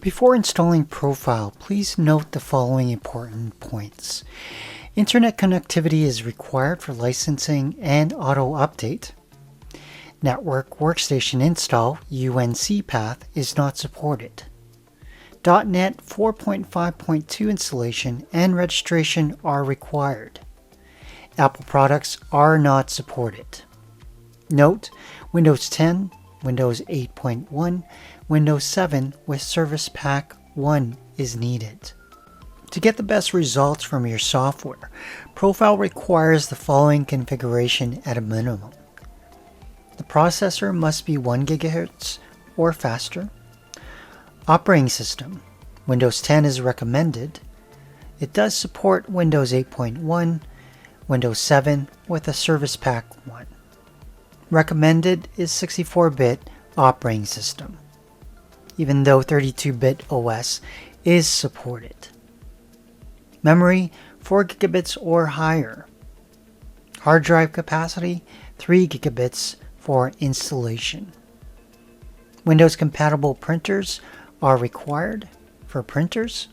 Before installing ProFile, please note the following important points. Internet connectivity is required for licensing and auto update. Network Workstation Install (UNC) path is not supported. .NET 4.5.2 installation and registration are required. Apple products are not supported. Note: Windows 10, Windows 8.1, Windows 7 with Service Pack 1 is needed. To get the best results from your software, ProFile requires the following configuration at a minimum. The processor must be 1 GHz or faster. Operating system: Windows 10 is recommended. It does support Windows 8.1, Windows 7 with a Service Pack 1. Recommended is 64-bit operating system, even though 32-bit OS is supported. Memory: 4 gigabits or higher. Hard drive capacity: 3 gigabits for installation. Windows compatible printers are required for printers,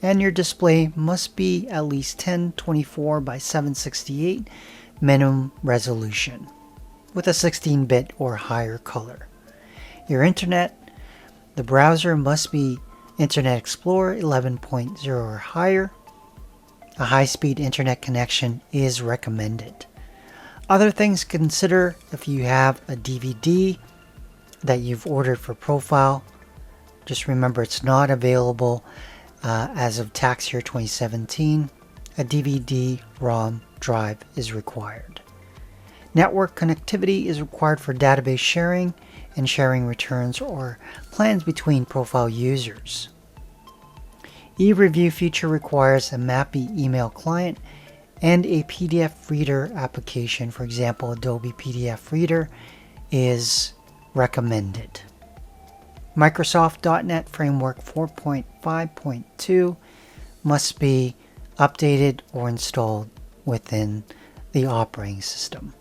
and your display must be at least 1024 by 768 minimum resolution with a 16-bit or higher color. Your internet: the browser must be Internet Explorer 11.0 or higher. A high-speed internet connection is recommended. Other things to consider: if you have a DVD that you've ordered for ProFile, just remember it's not available as of tax year 2017. A DVD-ROM drive is required. Network connectivity is required for database sharing and sharing returns or plans between ProFile users. E-review feature requires a MAPI email client and a PDF reader application. For example, Adobe PDF Reader is recommended. Microsoft .NET Framework 4.5.2 must be updated or installed within the operating system.